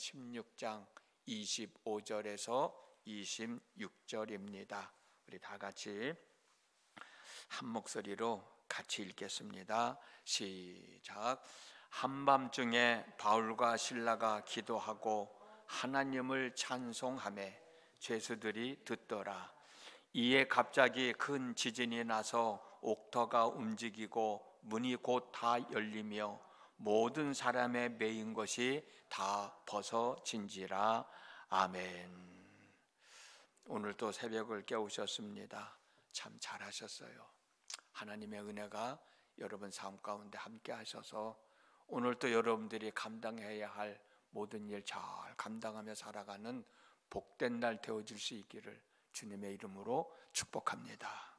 16장 25절에서 26절입니다. 우리 다 같이 한 목소리로 같이 읽겠습니다. 시작. 한밤중에 바울과 실라가 기도하고 하나님을 찬송하매 죄수들이 듣더라. 이에 갑자기 큰 지진이 나서 옥터가 움직이고 문이 곧 다 열리며 모든 사람의 매인 것이 다 벗어진지라. 아멘. 오늘도 새벽을 깨우셨습니다. 참 잘하셨어요. 하나님의 은혜가 여러분 삶 가운데 함께 하셔서 오늘도 여러분들이 감당해야 할 모든 일 잘 감당하며 살아가는 복된 날 되어질 수 있기를 주님의 이름으로 축복합니다.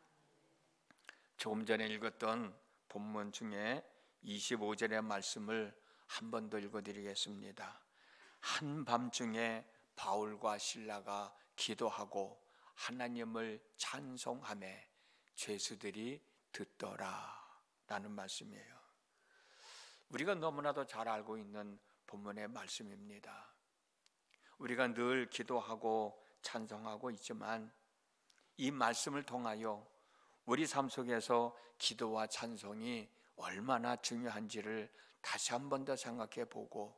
조금 전에 읽었던 본문 중에 25절의 말씀을 한 번 더 읽어드리겠습니다. 한밤중에 바울과 실라가 기도하고 하나님을 찬송하매 죄수들이 듣더라 라는 말씀이에요. 우리가 너무나도 잘 알고 있는 본문의 말씀입니다. 우리가 늘 기도하고 찬송하고 있지만 이 말씀을 통하여 우리 삶 속에서 기도와 찬송이 얼마나 중요한지를 다시 한 번 더 생각해 보고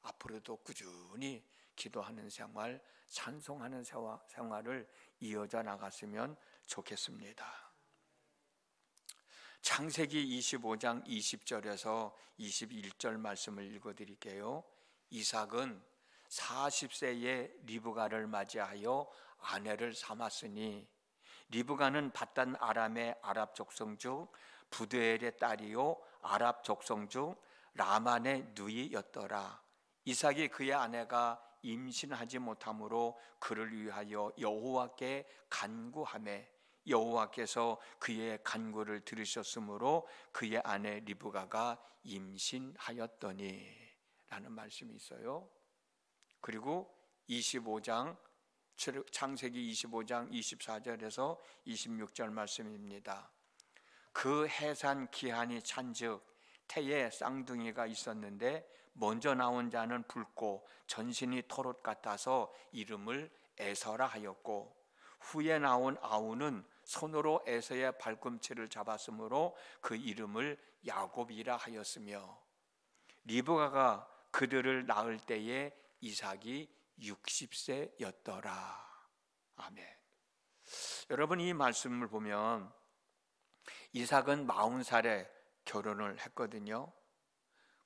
앞으로도 꾸준히 기도하는 생활, 찬송하는 생활을 이어져 나갔으면 좋겠습니다. 창세기 25장 20절에서 21절 말씀을 읽어드릴게요. 이삭은 40세에 리브가를 맞이하여 아내를 삼았으니 리브가는 밧단 아람의 아랍 족속 중 부드엘의 딸이요 아랍 족속 중 라만의 누이였더라. 이삭이 그의 아내가 임신하지 못함으로 그를 위하여 여호와께 간구하매 여호와께서 그의 간구를 들으셨으므로 그의 아내 리브가가 임신하였더니 라는 말씀이 있어요. 그리고 25장 창세기 25장 24절에서 26절 말씀입니다. 그 해산 기한이 찬즉 태에 쌍둥이가 있었는데 먼저 나온 자는 붉고 전신이 토롯 같아서 이름을 에서라 하였고 후에 나온 아우는 손으로 에서의 발꿈치를 잡았으므로 그 이름을 야곱이라 하였으며 리브가가 그들을 낳을 때에 이삭이 60세였더라. 아멘. 여러분, 이 말씀을 보면 이삭은 40살에 결혼을 했거든요.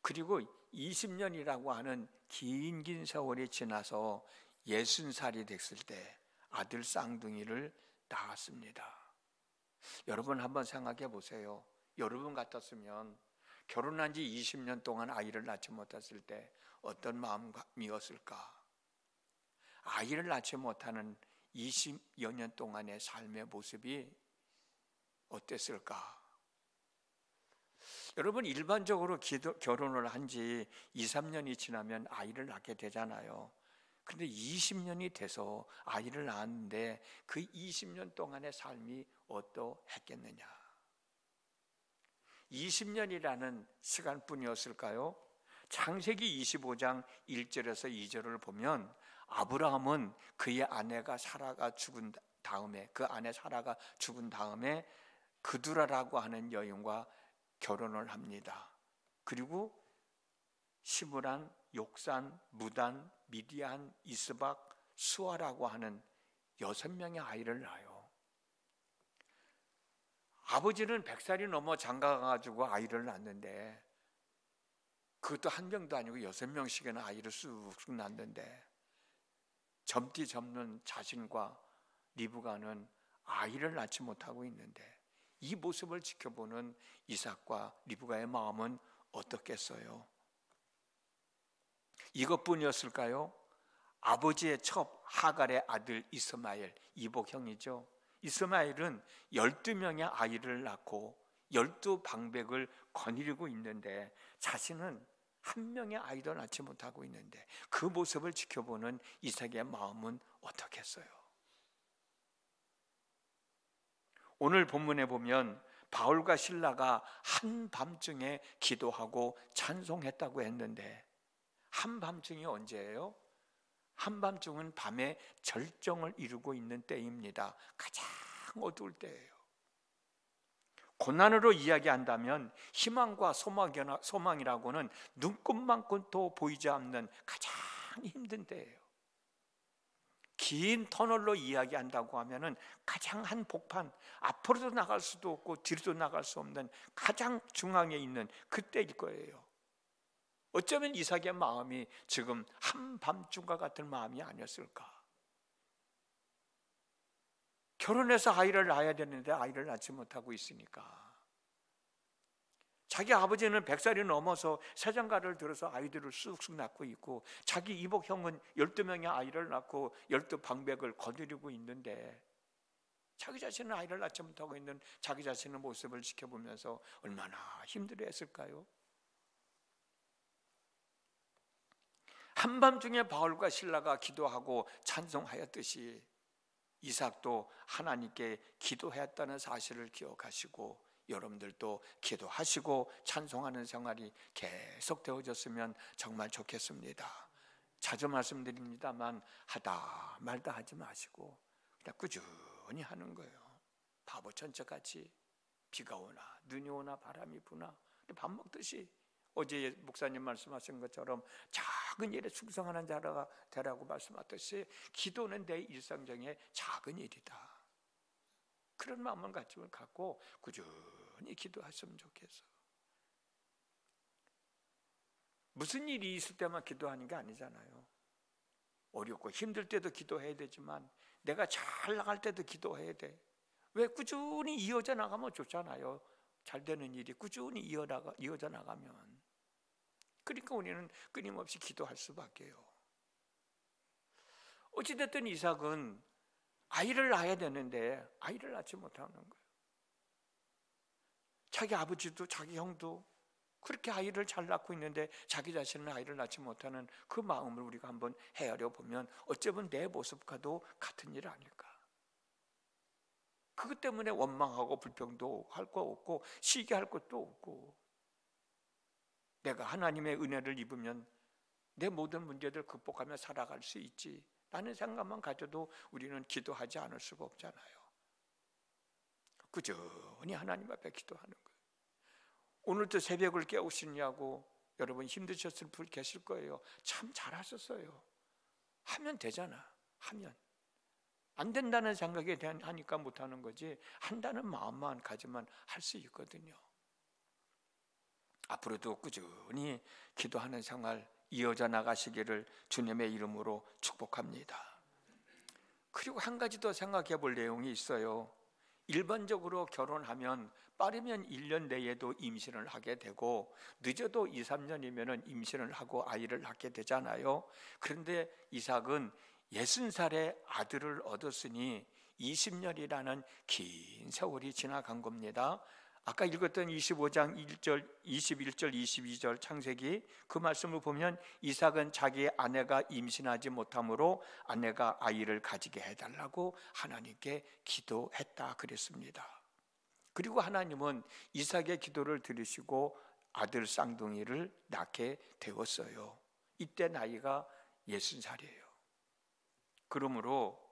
그리고 20년이라고 하는 긴 세월이 지나서 60살이 됐을 때 아들 쌍둥이를 낳았습니다. 여러분 한번 생각해 보세요. 여러분 같았으면 결혼한 지 20년 동안 아이를 낳지 못했을 때 어떤 마음이었을까? 아이를 낳지 못하는 20여 년 동안의 삶의 모습이 어땠을까? 여러분, 일반적으로 결혼을 한 지 2, 3년이 지나면 아이를 낳게 되잖아요. 그런데 20년이 돼서 아이를 낳았는데 그 20년 동안의 삶이 어떠했겠느냐? 20년이라는 시간뿐이었을까요? 창세기 25장 1절에서 2절을 보면 아브라함은 그의 아내가 사라가 죽은 다음에 그두라라고 하는 여인과 결혼을 합니다. 그리고 시므란, 욕산, 무단, 미디안, 이스박, 수아라고 하는 6명의 아이를 낳아요. 아버지는 100살이 넘어 장가가가지고 아이를 낳는데 그것도 한 명도 아니고 6명씩이나 아이를 쑥쑥 낳는데 젊디 젊는 자신과 리브가는 아이를 낳지 못하고 있는데 이 모습을 지켜보는 이삭과 리브가의 마음은 어떻겠어요? 이것뿐이었을까요? 아버지의 첩 하갈의 아들 이스마엘, 이복형이죠. 이스마엘은 12명의 아이를 낳고 12방백을 거느리고 있는데 자신은 한 명의 아이도 낳지 못하고 있는데 그 모습을 지켜보는 이삭의 마음은 어떻겠어요? 오늘 본문에 보면 바울과 실라가 한밤중에 기도하고 찬송했다고 했는데 한밤중이 언제예요? 한밤중은 밤에 절정을 이루고 있는 때입니다. 가장 어두울 때예요. 고난으로 이야기한다면 희망과 소망이라고는 눈곱만큼도 보이지 않는 가장 힘든 때예요. 긴 터널로 이야기한다고 하면은 가장 한복판, 앞으로도 나갈 수도 없고 뒤로도 나갈 수 없는 가장 중앙에 있는 그때일 거예요. 어쩌면 이삭의 마음이 지금 한밤중과 같은 마음이 아니었을까? 결혼해서 아이를 낳아야 되는데 아이를 낳지 못하고 있으니까. 자기 아버지는 100살이 넘어서 새장가를 들어서 아이들을 쑥쑥 낳고 있고, 자기 이복형은 12명의 아이를 낳고 12방백을 거느리고 있는데, 자기 자신은 아이를 낳지 못하고 있는 자기 자신의 모습을 지켜보면서 얼마나 힘들어했을까요? 한밤중에 바울과 실라가 기도하고 찬송하였듯이 이삭도 하나님께 기도했다는 사실을 기억하시고 여러분들도 기도하시고 찬송하는 생활이 계속 되어졌으면 정말 좋겠습니다. 자주 말씀드립니다만 하다 말다 하지 마시고 그냥 꾸준히 하는 거예요. 바보천처같이 비가 오나 눈이 오나 바람이 부나 밥 먹듯이, 어제 목사님 말씀하신 것처럼 작은 일에 충성하는 자가 되라고 말씀하셨듯이 기도는 내 일상적인 작은 일이다. 그런 마음을 갖고 꾸준히 기도하시면 좋겠어. 무슨 일이 있을 때만 기도하는 게 아니잖아요. 어렵고 힘들 때도 기도해야 되지만 내가 잘 나갈 때도 기도해야 돼. 왜? 꾸준히 이어져 나가면 좋잖아요. 잘 되는 일이 꾸준히 이어져 나가면. 그러니까 우리는 끊임없이 기도할 수밖에요. 어찌됐든 이삭은 아이를 낳아야 되는데 아이를 낳지 못하는 거예요. 자기 아버지도 자기 형도 그렇게 아이를 잘 낳고 있는데 자기 자신은 아이를 낳지 못하는 그 마음을 우리가 한번 헤아려 보면 어쩌면 내 모습과도 같은 일 아닐까. 그것 때문에 원망하고 불평도 할 거 없고 시기할 것도 없고, 내가 하나님의 은혜를 입으면 내 모든 문제들 극복하며 살아갈 수 있지 라는 생각만 가져도 우리는 기도하지 않을 수가 없잖아요. 꾸준히 하나님 앞에 기도하는 거예요. 오늘도 새벽을 깨우시냐고 여러분 힘드셨을 분 계실 거예요. 참 잘하셨어요. 하면 되잖아. 하면 안 된다는 생각에 대한 하니까 못하는 거지, 한다는 마음만 가지면 할 수 있거든요. 앞으로도 꾸준히 기도하는 생활 이어져 나가시기를 주님의 이름으로 축복합니다. 그리고 한 가지 더 생각해 볼 내용이 있어요. 일반적으로 결혼하면 빠르면 1년 내에도 임신을 하게 되고 늦어도 2, 3년이면 임신을 하고 아이를 낳게 되잖아요. 그런데 이삭은 60살에 아들을 얻었으니 20년이라는 긴 세월이 지나간 겁니다. 아까 읽었던 25장 1절, 21절, 22절 창세기 그 말씀을 보면 이삭은 자기 아내가 임신하지 못하므로 아내가 아이를 가지게 해달라고 하나님께 기도했다 그랬습니다. 그리고 하나님은 이삭의 기도를 들으시고 아들 쌍둥이를 낳게 되었어요. 이때 나이가 60살이에요. 그러므로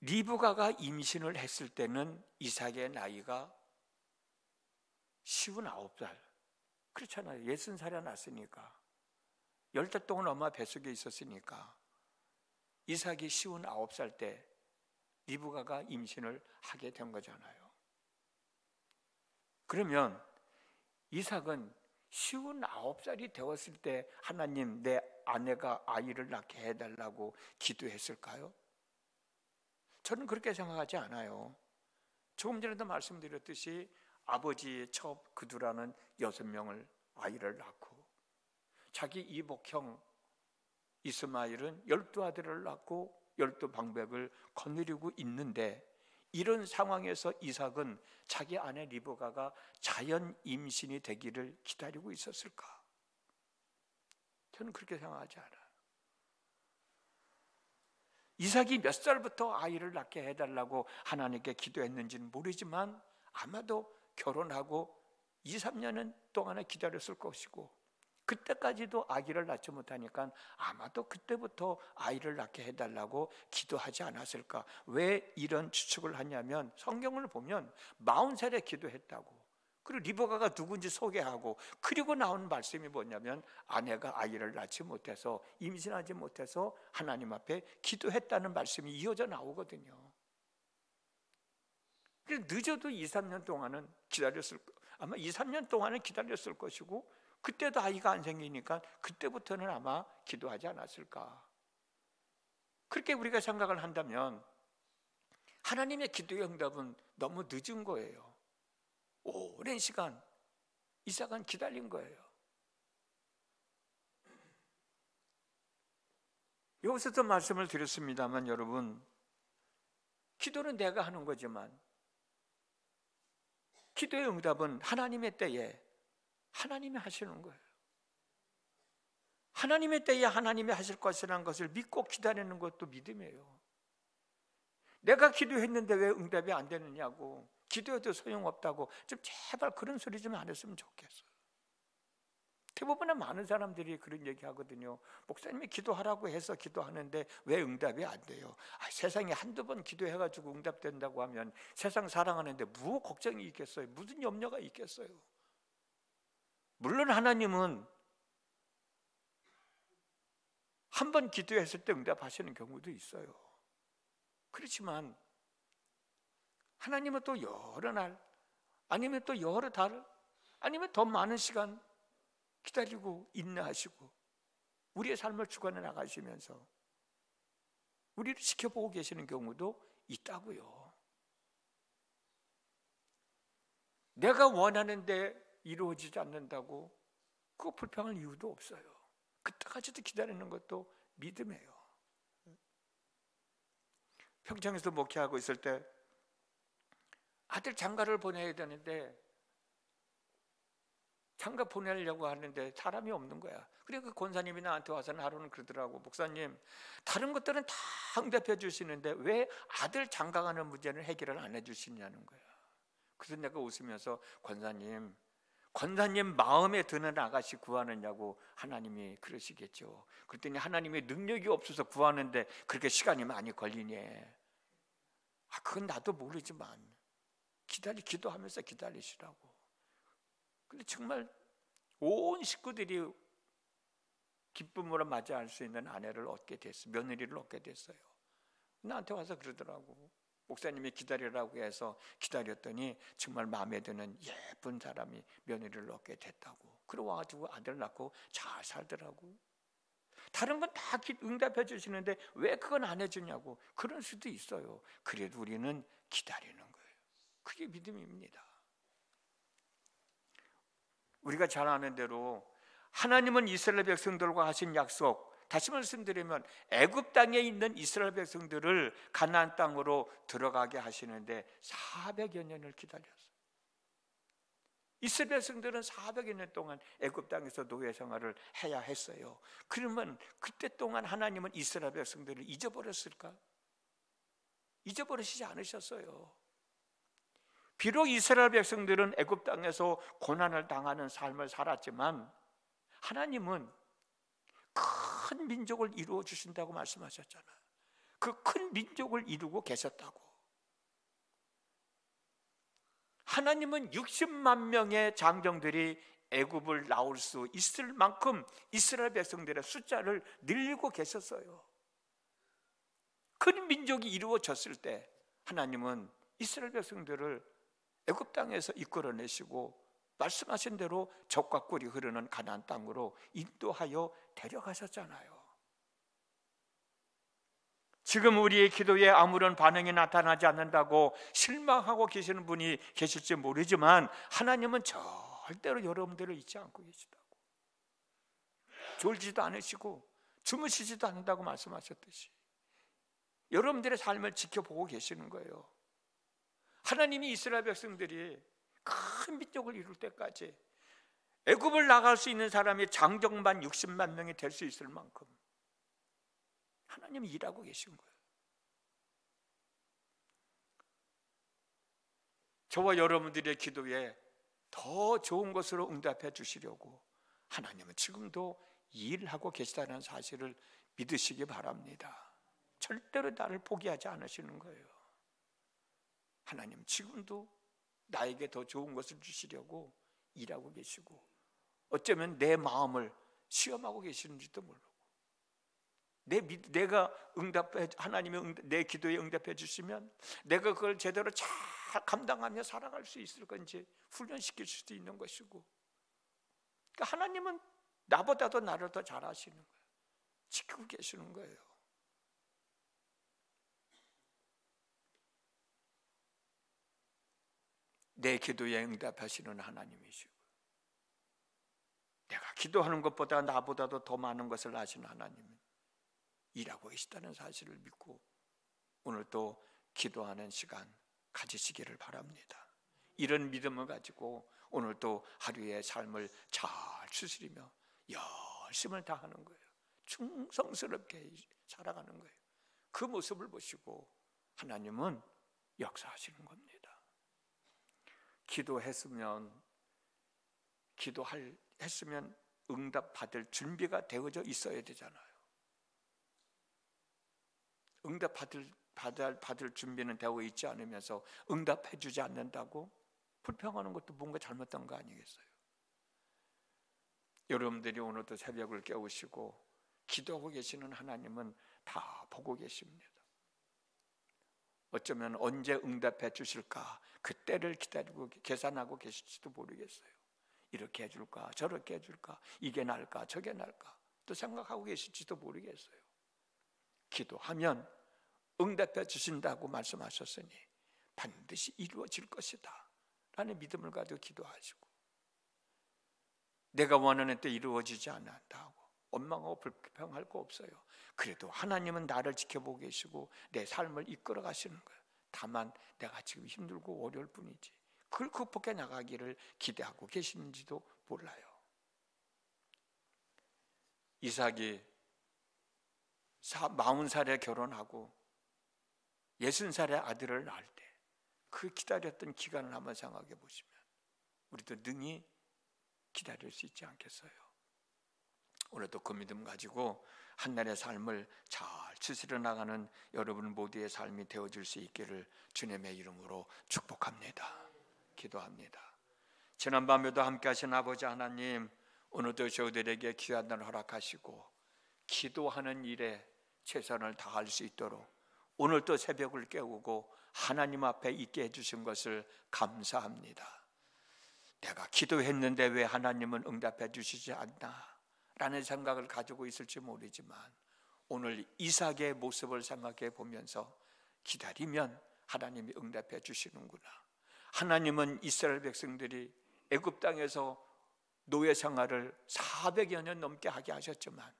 리브가가 임신을 했을 때는 이삭의 나이가 59살. 그렇잖아요. 60살이 났으니까. 10달 동안 엄마 뱃속에 있었으니까. 이삭이 59살 때 리브가가 임신을 하게 된 거잖아요. 그러면 이삭은 59살이 되었을 때 하나님 내 아내가 아이를 낳게 해달라고 기도했을까요? 저는 그렇게 생각하지 않아요. 조금 전에도 말씀드렸듯이 아버지의 첩 그두라는 6명을 아이를 낳고 자기 이복형 이스마엘은 12아들을 낳고 12방백을 거느리고 있는데, 이런 상황에서 이삭은 자기 아내 리브가가 자연 임신이 되기를 기다리고 있었을까? 저는 그렇게 생각하지 않아요. 이삭이 몇 살부터 아이를 낳게 해달라고 하나님께 기도했는지는 모르지만 아마도 결혼하고 2, 3년 동안에 기다렸을 것이고, 그때까지도 아기를 낳지 못하니까 아마도 그때부터 아이를 낳게 해달라고 기도하지 않았을까. 왜 이런 추측을 하냐면 성경을 보면 40살에 기도했다고, 그리고 리브가가 누군지 소개하고, 그리고 나온 말씀이 뭐냐면 아내가 아이를 낳지 못해서, 임신하지 못해서 하나님 앞에 기도했다는 말씀이 이어져 나오거든요. 그래서 늦어도 2, 3년 동안은 기다렸을 거, 아마 2, 3년 동안은 기다렸을 것이고, 그때도 아이가 안 생기니까 그때부터는 아마 기도하지 않았을까. 그렇게 우리가 생각을 한다면 하나님의 기도의 응답은 너무 늦은 거예요. 오랜 시간 이삭은 기다린 거예요. 여기서도 말씀을 드렸습니다만 여러분, 기도는 내가 하는 거지만 기도의 응답은 하나님의 때에 하나님이 하시는 거예요. 하나님의 때에 하나님이 하실 것이라는 것을 믿고 기다리는 것도 믿음이에요. 내가 기도했는데 왜 응답이 안 되느냐고, 기도해도 소용없다고 좀 제발 그런 소리 좀 안 했으면 좋겠어요. 대부분의 많은 사람들이 그런 얘기 하거든요. 목사님이 기도하라고 해서 기도하는데 왜 응답이 안 돼요? 세상에 한두 번 기도해가지고 응답된다고 하면 세상 사랑하는데 무슨 걱정이 있겠어요? 무슨 염려가 있겠어요? 물론 하나님은 한 번 기도했을 때 응답하시는 경우도 있어요. 그렇지만 하나님은 또 여러 날, 아니면 또 여러 달, 아니면 더 많은 시간 기다리고 인내하시고 우리의 삶을 주관해 나가시면서 우리를 지켜보고 계시는 경우도 있다고요. 내가 원하는데 이루어지지 않는다고 그거 불평할 이유도 없어요. 그때까지도 기다리는 것도 믿음이에요. 평창에서 목회하고 있을 때 아들 장가를 보내야 되는데, 장가 보내려고 하는데 사람이 없는 거야. 그러니까 그 권사님이 나한테 와서는 하루는 그러더라고. 목사님, 다른 것들은 다 응답해 주시는데 왜 아들 장가 가는 문제는 해결을 안 해 주시냐는 거야. 그래서 내가 웃으면서 권사님 마음에 드는 아가씨 구하느냐고 하나님이 그러시겠죠. 그랬더니 하나님의 능력이 없어서 구하는데 그렇게 시간이 많이 걸리니, 그건 나도 모르지만 기도하면서 기다리시라고. 근데 정말 온 식구들이 기쁨으로 맞이할 수 있는 아내를 얻게 됐어요. 며느리를 얻게 됐어요. 나한테 와서 그러더라고. 목사님이 기다리라고 해서 기다렸더니 정말 마음에 드는 예쁜 사람이 며느리를 얻게 됐다고. 그러고 와가지고 아들 낳고 잘 살더라고. 다른 건 다 응답해 주시는데 왜 그건 안 해주냐고. 그럴 수도 있어요. 그래도 우리는 기다리는 거예요. 그게 믿음입니다. 우리가 잘 아는 대로 하나님은 이스라엘 백성들과 하신 약속, 다시 말씀드리면 애굽 땅에 있는 이스라엘 백성들을 가나안 땅으로 들어가게 하시는데 400여 년을 기다렸어요. 이스라엘 백성들은 400여 년 동안 애굽 땅에서 노예 생활을 해야 했어요. 그러면 그때 동안 하나님은 이스라엘 백성들을 잊어버렸을까? 잊어버리시지 않으셨어요. 비록 이스라엘 백성들은 애굽 땅에서 고난을 당하는 삶을 살았지만 하나님은 큰 민족을 이루어 주신다고 말씀하셨잖아요. 그 큰 민족을 이루고 계셨다고. 하나님은 60만 명의 장정들이 애굽을 나올 수 있을 만큼 이스라엘 백성들의 숫자를 늘리고 계셨어요. 큰 민족이 이루어졌을 때 하나님은 이스라엘 백성들을 애굽 땅에서 이끌어내시고 말씀하신 대로 젖과 꿀이 흐르는 가나안 땅으로 인도하여 데려가셨잖아요. 지금 우리의 기도에 아무런 반응이 나타나지 않는다고 실망하고 계시는 분이 계실지 모르지만 하나님은 절대로 여러분들을 잊지 않고 계시다고. 졸지도 않으시고 주무시지도 않는다고 말씀하셨듯이 여러분들의 삶을 지켜보고 계시는 거예요. 하나님이 이스라엘 백성들이 큰 민족을 이룰 때까지 애굽을 나갈 수 있는 사람이 장정만 60만 명이 될 수 있을 만큼 하나님이 일하고 계신 거예요. 저와 여러분들의 기도에 더 좋은 것으로 응답해 주시려고 하나님은 지금도 일하고 계시다는 사실을 믿으시기 바랍니다. 절대로 나를 포기하지 않으시는 거예요. 하나님 지금도 나에게 더 좋은 것을 주시려고 일하고 계시고, 어쩌면 내 마음을 시험하고 계시는지도 모르고, 내가 하나님의 내 기도에 응답해 주시면 내가 그걸 제대로 잘 감당하며 살아갈 수 있을 건지 훈련시킬 수도 있는 것이고, 그러니까 하나님은 나보다도 나를 더 잘 아시는 거예요. 지키고 계시는 거예요. 내 기도에 응답하시는 하나님이시고, 내가 기도하는 것보다 나보다도 더 많은 것을 아시는 하나님은 일하고 계시다는 사실을 믿고 오늘 또 기도하는 시간 가지시기를 바랍니다. 이런 믿음을 가지고 오늘 또 하루의 삶을 잘 추스리며 열심을 다하는 거예요. 충성스럽게 살아가는 거예요. 그 모습을 보시고 하나님은 역사하시는 겁니다. 기도했으면 응답 받을 준비가 되어져 있어야 되잖아요. 응답 받을 준비는 되어 있지 않으면서 응답해 주지 않는다고 불평하는 것도 뭔가 잘못된 거 아니겠어요? 여러분들이 오늘도 새벽을 깨우시고 기도하고 계시는 하나님은 다 보고 계십니다. 어쩌면 언제 응답해 주실까 그 때를 기다리고 계산하고 계실지도 모르겠어요. 이렇게 해줄까 저렇게 해줄까, 이게 날까 저게 날까 또 생각하고 계실지도 모르겠어요. 기도하면 응답해 주신다고 말씀하셨으니 반드시 이루어질 것이다 라는 믿음을 가지고 기도하시고, 내가 원하는 때 이루어지지 않는다고 원망하고 불평할 거 없어요. 그래도 하나님은 나를 지켜보고 계시고 내 삶을 이끌어 가시는 거예요. 다만 내가 지금 힘들고 어려울 뿐이지 그걸 극복해 나가기를 기대하고 계시는지도 몰라요. 이삭이 40살에 결혼하고 60살에 아들을 낳을 때 그 기다렸던 기간을 한번 생각해 보시면 우리도 능히 기다릴 수 있지 않겠어요? 오늘도 그 믿음 가지고 한날의 삶을 잘 추스려 나가는 여러분 모두의 삶이 되어줄 수 있기를 주님의 이름으로 축복합니다. 기도합니다. 지난밤에도 함께 하신 아버지 하나님, 오늘도 저희들에게 귀한 날 허락하시고 기도하는 일에 최선을 다할 수 있도록 오늘도 새벽을 깨우고 하나님 앞에 있게 해주신 것을 감사합니다. 내가 기도했는데 왜 하나님은 응답해 주시지 않나 라는 생각을 가지고 있을지 모르지만 오늘 이삭의 모습을 생각해 보면서 기다리면 하나님이 응답해 주시는구나. 하나님은 이스라엘 백성들이 애굽 땅에서 노예 생활을 400여 년 넘게 하게 하셨지만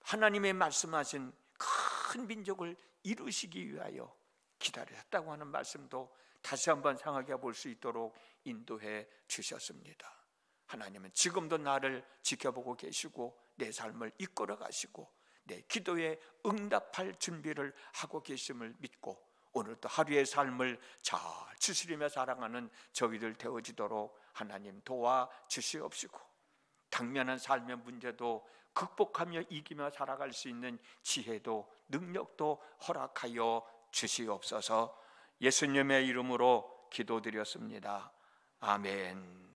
하나님의 말씀하신 큰 민족을 이루시기 위하여 기다렸다고 하는 말씀도 다시 한번 생각해 볼 수 있도록 인도해 주셨습니다. 하나님은 지금도 나를 지켜보고 계시고 내 삶을 이끌어 가시고 내 기도에 응답할 준비를 하고 계심을 믿고 오늘도 하루의 삶을 잘 추스리며 살아가는 저희들 되어지도록 하나님 도와주시옵시고 당면한 삶의 문제도 극복하며 이기며 살아갈 수 있는 지혜도 능력도 허락하여 주시옵소서. 예수님의 이름으로 기도드렸습니다. 아멘.